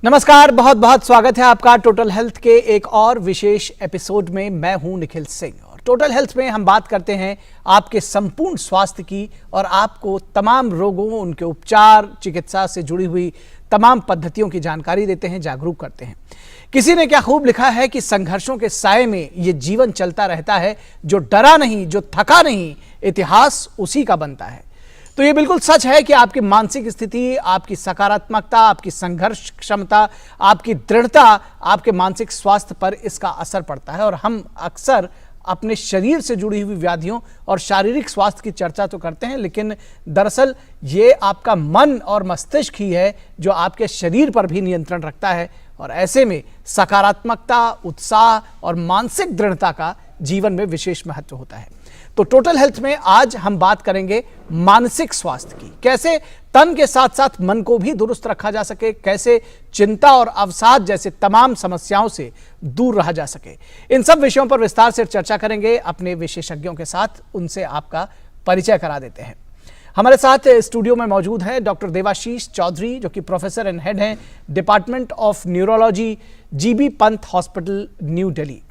नमस्कार, बहुत बहुत स्वागत है आपका टोटल हेल्थ के एक और विशेष एपिसोड में। मैं हूं निखिल सिंह और टोटल हेल्थ में हम बात करते हैं आपके संपूर्ण स्वास्थ्य की और आपको तमाम रोगों, उनके उपचार, चिकित्सा से जुड़ी हुई तमाम पद्धतियों की जानकारी देते हैं, जागरूक करते हैं। किसी ने क्या खूब लिखा है कि संघर्षों के साए में ये जीवन चलता रहता है, जो डरा नहीं, जो थका नहीं, इतिहास उसी का बनता है। तो ये बिल्कुल सच है कि आपकी मानसिक स्थिति, आपकी सकारात्मकता, आपकी संघर्ष क्षमता, आपकी दृढ़ता, आपके मानसिक स्वास्थ्य पर इसका असर पड़ता है। और हम अक्सर अपने शरीर से जुड़ी हुई व्याधियों और शारीरिक स्वास्थ्य की चर्चा तो करते हैं, लेकिन दरअसल ये आपका मन और मस्तिष्क ही है जो आपके शरीर पर भी नियंत्रण रखता है। और ऐसे में सकारात्मकता, उत्साह और मानसिक दृढ़ता का जीवन में विशेष महत्व होता है। तो टोटल हेल्थ में आज हम बात करेंगे मानसिक स्वास्थ्य की, कैसे तन के साथ साथ मन को भी दुरुस्त रखा जा सके, कैसे चिंता और अवसाद जैसे तमाम समस्याओं से दूर रहा जा सके। इन सब विषयों पर विस्तार से चर्चा करेंगे अपने विशेषज्ञों के साथ। उनसे आपका परिचय करा देते हैं। हमारे साथ स्टूडियो में मौजूद हैं डॉक्टर देवाशीष चौधरी, जो कि प्रोफेसर एंड हेड हैं department of neurology, GB Pant hospital, new Delhi.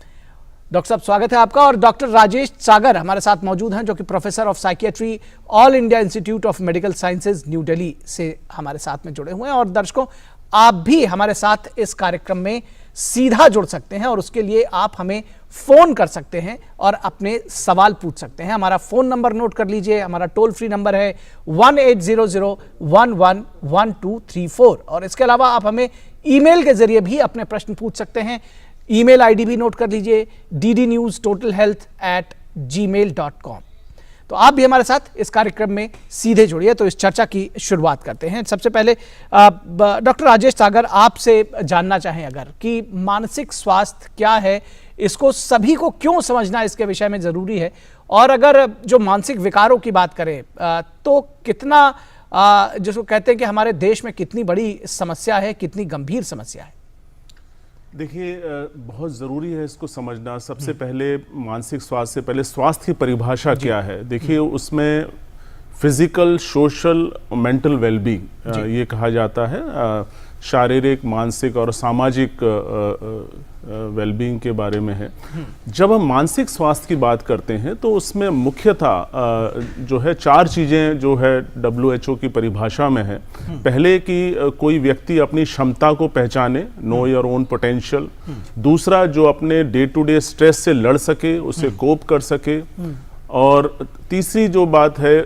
Doctor साहब, स्वागत है आपका। और डॉक्टर राजेश सागर हमारे साथ मौजूद हैं, जो कि professor of psychiatry, all India institute of medical sciences, new Delhi से हमारे साथ में जुड़े हुए हैं। और दर्शकों, आप भी हमारे साथ इस कार्यक्रम में सीधा जुड़ सकते हैं और उसके लिए आप हमें फोन कर सकते हैं और अपने सवाल पूछ सकते हैं। हमारा फोन नंबर नोट कर लीजिए। हमारा टोल फ्री नंबर है 1800111234। और इसके अलावा आप हमें ईमेल के जरिए भी अपने प्रश्न पूछ सकते हैं। ईमेल आईडी भी नोट कर लीजिए, ddnewstotalhealth@gmail.com। तो आप भी हमारे साथ इस कार्यक्रम में सीधे जुड़िए। तो इस चर्चा की शुरुआत करते हैं। सबसे पहले डॉक्टर राजेश सागर, आपसे जानना चाहें अगर कि मानसिक स्वास्थ्य क्या है, इसको सभी को क्यों समझना इसके विषय में जरूरी है, और अगर जो मानसिक विकारों की बात करें तो कितना जिसको कहते हैं कि हमारे देश में कितनी बड़ी समस्या है, कितनी गंभीर समस्या है। देखिए, बहुत ज़रूरी है इसको समझना। सबसे पहले मानसिक स्वास्थ्य से पहले स्वास्थ्य की परिभाषा क्या है। देखिए, उसमें फिजिकल, सोशल, मेंटल वेलबींग ये कहा जाता है। शारीरिक, मानसिक और सामाजिक वेलबींग के बारे में है। जब हम मानसिक स्वास्थ्य की बात करते हैं तो उसमें मुख्यतः जो है 4 चीज़ें जो है WHO की परिभाषा में है। पहले कि कोई व्यक्ति अपनी क्षमता को पहचाने, नो योर ओन पोटेंशियल। दूसरा, जो अपने डे टू डे स्ट्रेस से लड़ सके, उसे कोप कर सके। और तीसरी जो बात है,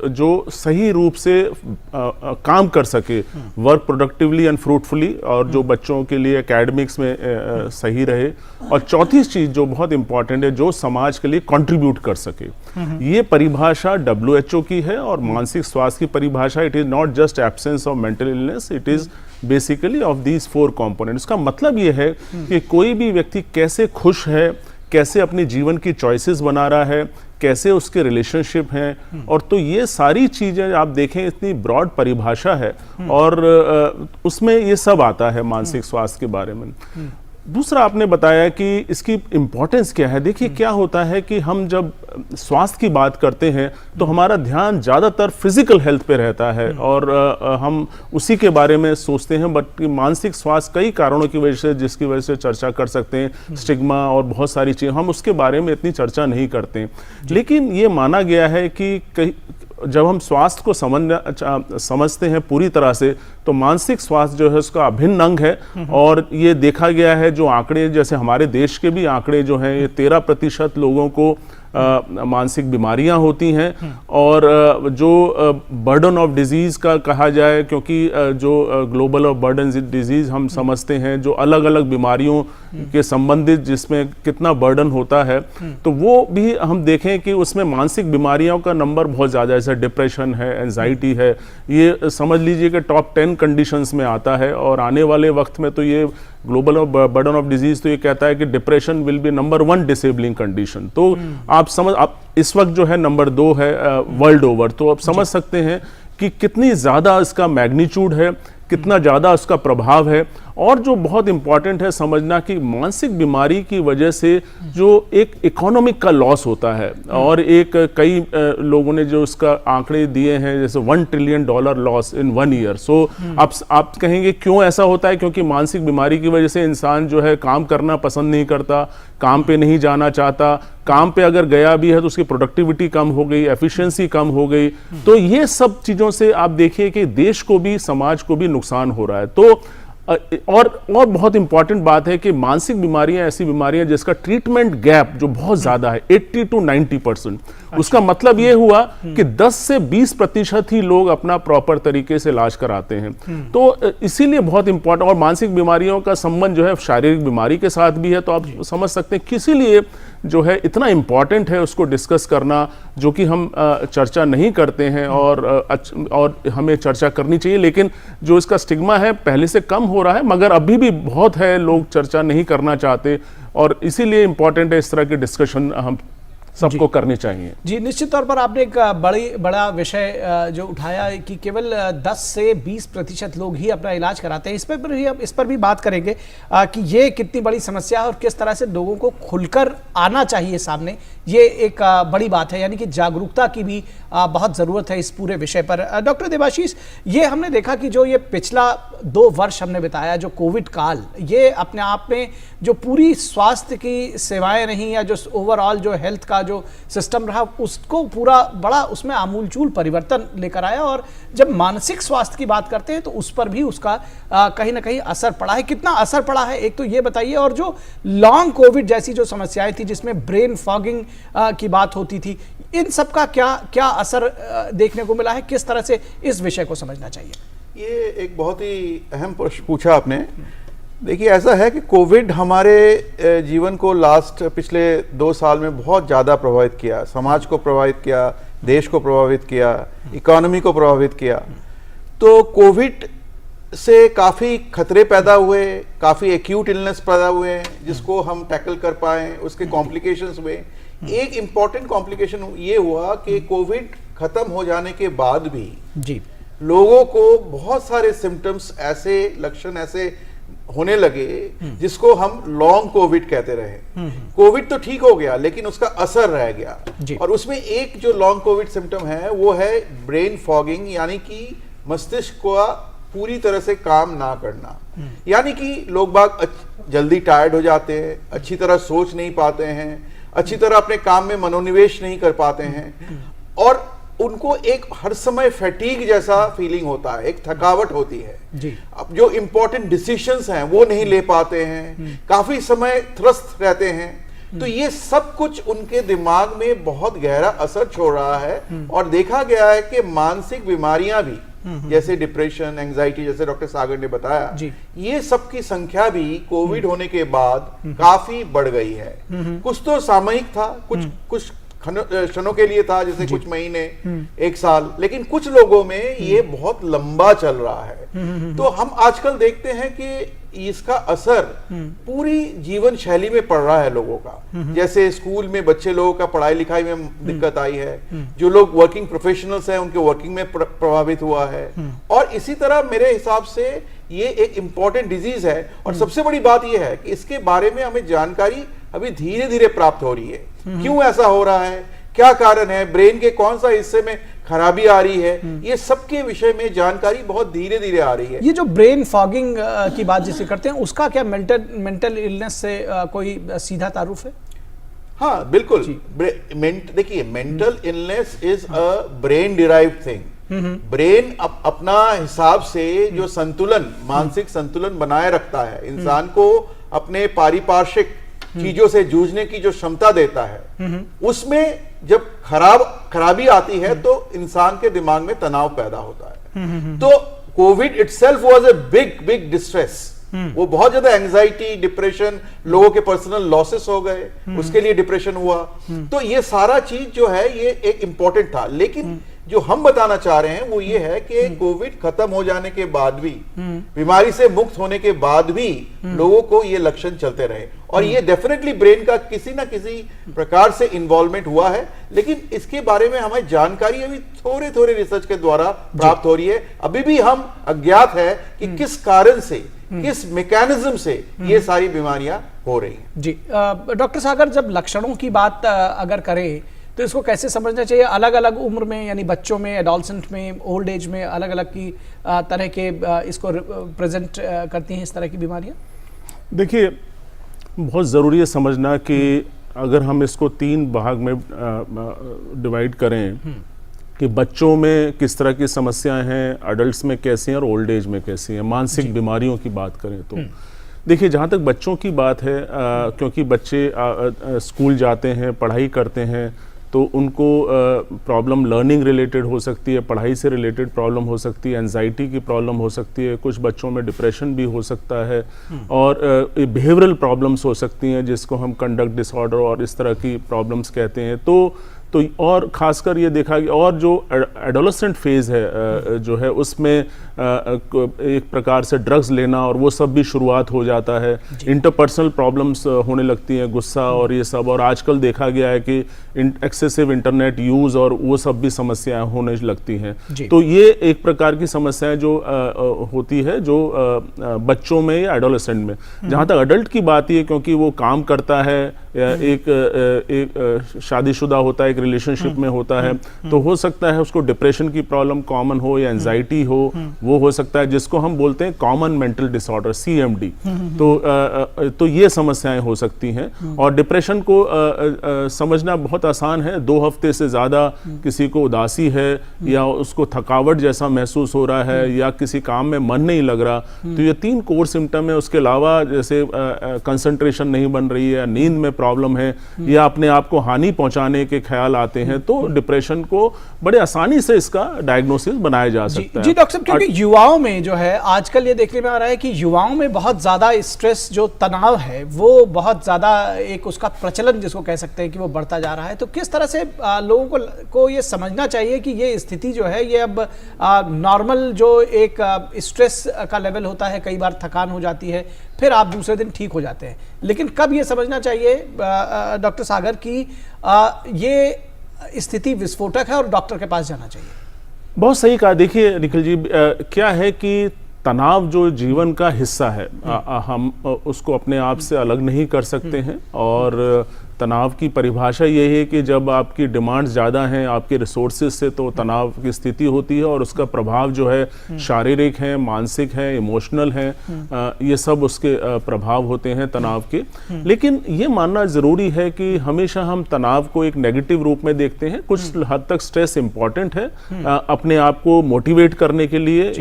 जो सही रूप से काम कर सके, वर्क प्रोडक्टिवली एंड फ्रूटफुली, और जो बच्चों के लिए एकेडमिक्स में सही रहे। और चौथी चीज जो बहुत इंपॉर्टेंट है, जो समाज के लिए कंट्रीब्यूट कर सके। ये परिभाषा WHO की है। और मानसिक स्वास्थ्य की परिभाषा, it is not just absence of mental illness, it is basically of these 4 components. इसका मतलब ये है कि कोई भी व्यक्ति कैसे खुश है, कैसे अपने जीवन की चॉइसेस बना रहा है, कैसे उसके रिलेशनशिप हैं। और तो ये सारी चीज़ें आप देखें, इतनी ब्रॉड परिभाषा है और उसमें ये सब आता है मानसिक स्वास्थ्य के बारे में। दूसरा, आपने बताया कि इसकी इम्पोर्टेंस क्या है। देखिए, क्या होता है कि हम जब स्वास्थ्य की बात करते हैं तो हमारा ध्यान ज़्यादातर फिजिकल हेल्थ पे रहता है और हम उसी के बारे में सोचते हैं। बट मानसिक स्वास्थ्य कई कारणों की वजह से, जिसकी वजह से चर्चा कर सकते हैं, स्टिग्मा और बहुत सारी चीज़ें, हम उसके बारे में इतनी चर्चा नहीं करते। लेकिन ये माना गया है कि जब हम स्वास्थ्य को समझते हैं पूरी तरह से, तो मानसिक स्वास्थ्य जो है उसका अभिन्न अंग है। और ये देखा गया है, जो आंकड़े, जैसे हमारे देश के भी आंकड़े जो हैं, ये 13% लोगों को मानसिक बीमारियां होती हैं। और जो बर्डन ऑफ डिजीज का कहा जाए, क्योंकि जो ग्लोबल ऑफ बर्डन डिजीज हम समझते हैं, जो अलग अलग बीमारियों के संबंधित जिसमें कितना बर्डन होता है, तो वो भी हम देखें कि उसमें मानसिक बीमारियों का नंबर बहुत ज़्यादा है। जैसे डिप्रेशन है, एंजाइटी है, ये समझ लीजिए कि टॉप 10 कंडीशंस में आता है। और आने वाले वक्त में तो ये ग्लोबल बर्डन ऑफ डिजीज तो ये कहता है कि depression will be number 1 disabling condition. तो आप इस वक्त जो है नंबर 2 है वर्ल्ड ओवर। तो आप समझ सकते हैं कि कितनी ज़्यादा इसका मैग्नीट्यूड है, कितना ज़्यादा उसका प्रभाव है। और जो बहुत इंपॉर्टेंट है समझना कि मानसिक बीमारी की वजह से जो एक इकोनॉमिक का लॉस होता है, और एक कई लोगों ने जो इसका आंकड़े दिए हैं जैसे $1 ट्रिलियन लॉस इन 1 ईयर। सो आप कहेंगे क्यों ऐसा होता है? क्योंकि मानसिक बीमारी की वजह से इंसान जो है काम करना पसंद नहीं करता, काम पे नहीं जाना चाहता, काम पे अगर गया भी है तो उसकी प्रोडक्टिविटी कम हो गई, एफिशिएंसी कम हो गई। तो ये सब चीजों से आप देखिए कि देश को भी समाज को भी नुकसान हो रहा है। तो और बहुत इंपॉर्टेंट बात है कि मानसिक बीमारियां ऐसी बीमारियां जिसका ट्रीटमेंट गैप जो बहुत ज्यादा है 80 to 90%। उसका मतलब ये हुआ कि 10 से 20% ही लोग अपना प्रॉपर तरीके से इलाज कराते हैं। तो इसीलिए बहुत इंपॉर्टेंट, और मानसिक बीमारियों का संबंध जो है शारीरिक बीमारी के साथ भी है। तो आप समझ सकते हैं किसी लिए जो है इतना इंपॉर्टेंट है उसको डिस्कस करना, जो कि हम चर्चा नहीं करते हैं, और हमें चर्चा करनी चाहिए। लेकिन जो इसका स्टिग्मा है पहले से कम हो रहा है, मगर अभी भी बहुत है, लोग चर्चा नहीं करना चाहते, और इसीलिए इंपॉर्टेंट है इस तरह की डिस्कशन हम सबको करनी चाहिए। जी, निश्चित तौर पर आपने एक बड़ा विषय जो उठाया कि केवल 10 से 20% लोग ही अपना इलाज कराते हैं। इस पर भी बात करेंगे कि ये कितनी बड़ी समस्या है और किस तरह से लोगों को खुलकर आना चाहिए सामने। ये एक बड़ी बात है, यानी कि जागरूकता की भी बहुत ज़रूरत है इस पूरे विषय पर। डॉक्टर देवाशीष, ये हमने देखा कि जो ये पिछला 2 वर्ष हमने बिताया, जो कोविड काल, ये अपने आप में जो पूरी स्वास्थ्य की सेवाएं रहीं या जो ओवरऑल जो हेल्थ का जो सिस्टम रहा, उसको पूरा बड़ा उसमें आमूलचूल परिवर्तन लेकर आया। और जब मानसिक स्वास्थ्य की बात करते हैं तो उस पर भी उसका कहीं ना कहीं असर पड़ा है। कितना असर पड़ा है एक तो ये बताइए, और जो लॉन्ग कोविड जैसी जो समस्याएं थी जिसमें ब्रेन फॉगिंग की बात होती थी, इन सब का क्या असर देखने को मिला है? किस तरह से इस विषय को समझना चाहिए? ये एक बहुत ही अहम प्रश्न पूछा आपने। देखिए, ऐसा है कि कोविड हमारे जीवन को पिछले 2 साल में बहुत ज़्यादा प्रभावित किया, समाज को प्रभावित किया, देश को प्रभावित किया, इकोनॉमी को प्रभावित किया। तो कोविड से काफ़ी खतरे पैदा हुए, काफ़ी एक्यूट इलनेस पैदा हुए जिसको हम टैकल कर पाए, उसके कॉम्प्लिकेशंस हुए। एक इम्पॉर्टेंट कॉम्प्लिकेशन ये हुआ कि कोविड खत्म हो जाने के बाद भी जी लोगों को बहुत सारे सिम्टम्स, ऐसे लक्षण ऐसे होने लगे जिसको हम लॉन्ग कोविड कहते रहे। कोविड तो ठीक हो गया लेकिन उसका असर रह गया, और उसमें एक जो लॉन्ग कोविड सिम्टम है वो है ब्रेन फॉगिंग, यानी कि मस्तिष्क का पूरी तरह से काम ना करना। यानी कि लोग बाग जल्दी टायर्ड हो जाते हैं, अच्छी तरह सोच नहीं पाते हैं, अच्छी तरह अपने काम में मनोनिवेश नहीं कर पाते हैं, और उनको एक हर समय फैटीग जैसा फीलिंग होता है, एक थकावट होती है जी। अब जो इंपॉर्टेंट डिसीजंस हैं वो नहीं ले पाते हैं, काफी समय त्रस्त रहते हैं। तो ये सब कुछ उनके दिमाग में बहुत गहरा असर छोड़ रहा है, और देखा गया है कि मानसिक बीमारियां भी जैसे डिप्रेशन, एंजाइटी, जैसे डॉक्टर सागर ने बताया, ये सब की संख्या भी कोविड होने के बाद काफी बढ़ गई है। कुछ तो सामयिक था, कुछ क्षणों के लिए था, जैसे कुछ महीने, 1 साल, लेकिन कुछ लोगों में ये बहुत लंबा चल रहा है। तो हम आजकल देखते हैं कि इसका असर पूरी जीवन शैली में पड़ रहा है लोगों का। जैसे स्कूल में बच्चे लोगों का पढ़ाई लिखाई में दिक्कत आई है, जो लोग वर्किंग प्रोफेशनल्स हैं उनके वर्किंग में प्रभावित हुआ है, और इसी तरह मेरे हिसाब से ये एक इंपॉर्टेंट डिजीज है। और सबसे बड़ी बात यह है कि इसके बारे में हमें जानकारी अभी धीरे धीरे प्राप्त हो रही है। क्यों ऐसा हो रहा है, क्या कारण है, ब्रेन के कौन सा हिस्से में खराबी आ रही है, ये सबके विषय में जानकारी बहुत धीरे धीरे आ रही है। ये जो ब्रेन फॉगिंग की बात जिसे करते हैं, उसका क्या मेंटल इलनेस से कोई सीधा तारुफ है? हाँ बिल्कुल। देखिए, mental illness is a brain derived thing. Brain अपना हिसाब से जो संतुलन, मानसिक संतुलन बनाए रखता है, इंसान को अपने पारिपार्श्विक चीजों से जूझने की जो क्षमता देता है, उसमें जब खराबी आती है तो इंसान के दिमाग में तनाव पैदा होता है। तो Covid itself was a big distress. वो बहुत ज्यादा एंजाइटी, डिप्रेशन, लोगों के पर्सनल लॉसेस हो गए, उसके लिए डिप्रेशन हुआ। तो ये सारा चीज जो है ये एक इंपॉर्टेंट था। लेकिन जो हम बताना चाह रहे हैं वो ये है कि कोविड खत्म हो जाने के बाद भी, बीमारी से मुक्त होने के बाद भी लोगों को ये लक्षण चलते रहे, और ये डेफिनेटली ब्रेन का किसी ना किसी प्रकार से इन्वॉल्वमेंट हुआ है। लेकिन इसके बारे में हमें जानकारी अभी थोड़े रिसर्च के द्वारा प्राप्त हो रही है। अभी भी हम अज्ञात है कि किस कारण से किस मैकेनिज्म से ये सारी बीमारियां हो रही हैं। जी डॉक्टर सागर, जब लक्षणों की बात अगर करें तो इसको कैसे समझना चाहिए? अलग अलग उम्र में, यानी बच्चों में, एडोलसेंट में, ओल्ड एज में अलग अलग की तरह के इसको प्रेजेंट करती हैं इस तरह की बीमारियां? देखिए, बहुत ज़रूरी है समझना कि अगर हम इसको 3 भाग में डिवाइड करें कि बच्चों में किस तरह की समस्याएं हैं, अडल्ट्स में कैसी हैं और ओल्ड एज में कैसी हैं, मानसिक बीमारियों की बात करें तो देखिए, जहाँ तक बच्चों की बात है, क्योंकि बच्चे स्कूल जाते हैं, पढ़ाई करते हैं, तो उनको प्रॉब्लम लर्निंग रिलेटेड हो सकती है, पढ़ाई से रिलेटेड प्रॉब्लम हो सकती है, एंजाइटी की प्रॉब्लम हो सकती है, कुछ बच्चों में डिप्रेशन भी हो सकता है और बिहेवियरल प्रॉब्लम्स हो सकती हैं जिसको हम कंडक्ट डिसऑर्डर और इस तरह की प्रॉब्लम्स कहते हैं। तो और ख़ासकर ये देखा गया, और जो एडोलेसेंट फेज़ है जो है उसमें एक प्रकार से ड्रग्स लेना और वो सब भी शुरुआत हो जाता है, इंटरपर्सनल प्रॉब्लम्स होने लगती हैं, गुस्सा और ये सब, और आजकल देखा गया है कि एक्सेसिव इंटरनेट यूज़ और वो सब भी समस्याएं होने लगती हैं। तो ये एक प्रकार की समस्याएं जो होती है जो बच्चों में या एडोलेसेंट में। जहाँ तक अडल्ट की बात है, क्योंकि वो काम करता है, एक शादीशुदा होता है, एक रिलेशनशिप में होता है, तो हो सकता है उसको डिप्रेशन की प्रॉब्लम कॉमन हो या एंजाइटी हो, वो हो सकता है, जिसको हम बोलते हैं कॉमन मेंटल डिसऑर्डर, CMD। तो ये समस्याएं हो सकती हैं। और डिप्रेशन को समझना बहुत आसान है। 2 हफ्ते से ज़्यादा किसी को उदासी है या उसको थकावट जैसा महसूस हो रहा है या किसी काम में मन नहीं लग रहा, तो ये 3 कोर सिम्टम है। उसके अलावा जैसे कंसंट्रेशन नहीं बन रही है, नींद में प्रॉब्लम है या अपने आप को हानि पहुंचाने के ख्याल आते हैं, तो डिप्रेशन को बड़े आसानी से इसका डायग्नोसिस बनाया जा सकता है। जी डॉक्टर साहब, क्योंकि युवाओं में जो है आजकल ये देखने में आ रहा है कि युवाओं में बहुत ज़्यादा स्ट्रेस, जो तनाव है, वो बहुत ज़्यादा एक उसका प्रचलन जिसको कह सकते हैं कि वो बढ़ता जा रहा है। तो किस तरह से लोगों को ये समझना चाहिए कि ये स्थिति जो है ये अब नॉर्मल जो एक स्ट्रेस का लेवल होता है, कई बार थकान हो जाती है, फिर आप दूसरे दिन ठीक हो जाते हैं, लेकिन कब ये समझना चाहिए डॉक्टर सागर कि ये स्थिति विस्फोटक है और डॉक्टर के पास जाना चाहिए? बहुत सही कहा। देखिए निखिल जी, क्या है कि तनाव जो जीवन का हिस्सा है, हम उसको अपने आप से अलग नहीं कर सकते हैं। और तनाव की परिभाषा ये है कि जब आपकी डिमांड्स ज़्यादा हैं आपके रिसोर्सेज से, तो तनाव की स्थिति होती है और उसका प्रभाव जो है शारीरिक है, मानसिक है, इमोशनल है, ये सब उसके प्रभाव होते हैं तनाव के। लेकिन ये मानना ज़रूरी है कि हमेशा हम तनाव को एक नेगेटिव रूप में देखते हैं। कुछ हद तक स्ट्रेस इम्पॉर्टेंट है अपने आप को मोटिवेट करने के लिए,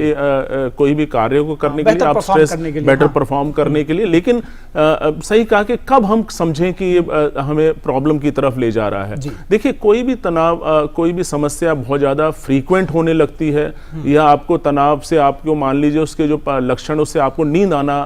कोई भी कार्य को करने के लिए, आप स्ट्रेस बेटर परफॉर्म करने के लिए। लेकिन सही कहा कि कब हम समझें कि ये हमें प्रॉब्लम की तरफ ले जा रहा है। देखिए, कोई भी तनाव, कोई भी समस्या बहुत ज़्यादा फ्रीक्वेंट होने लगती है, या आपको तनाव से, आपको मान लीजिए उसके जो लक्षण, उससे आपको नींद आना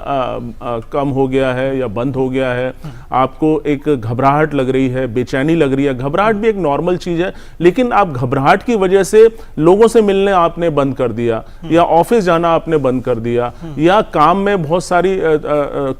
कम हो गया है या बंद हो गया है, आपको एक घबराहट लग रही है, बेचैनी लग रही है। घबराहट भी एक नॉर्मल चीज़ है, लेकिन आप घबराहट की वजह से लोगों से मिलने आपने बंद कर दिया, या ऑफिस जाना आपने बंद कर दिया, या काम में बहुत सारी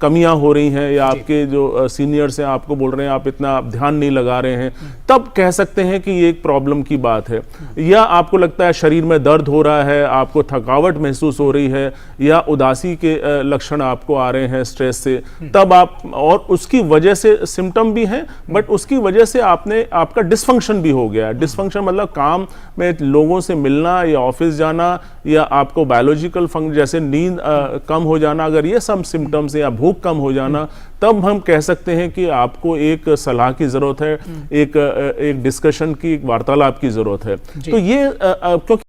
कमियां हो रही हैं, या आपके जो सीनियर्स हैं आपको बोल रहे हैं आप इतना ध्यान नहीं लगा रहे हैं, तब कह सकते हैं कि ये एक प्रॉब्लम की बात है। या आपको लगता है शरीर में दर्द हो रहा है, आपको थकावट महसूस हो रही है, या उदासी के लक्षण आपको आ रहे हैं स्ट्रेस से, तब आप, और उसकी वजह से सिम्टम भी हैं, बट उसकी वजह से आपका डिसफंक्शन भी हो गया। डिसफंक्शन मतलब काम में लोगों से मिलना या ऑफिस जाना, या आपको बायोलॉजिकल फंक्शन जैसे नींद कम हो जाना, अगर ये सब सिम्टम्स या भूख कम हो जाना, तब हम कह सकते हैं कि आपको एक सलाह की जरूरत है, एक डिस्कशन की, एक वार्तालाप की जरूरत है। तो ये क्योंकि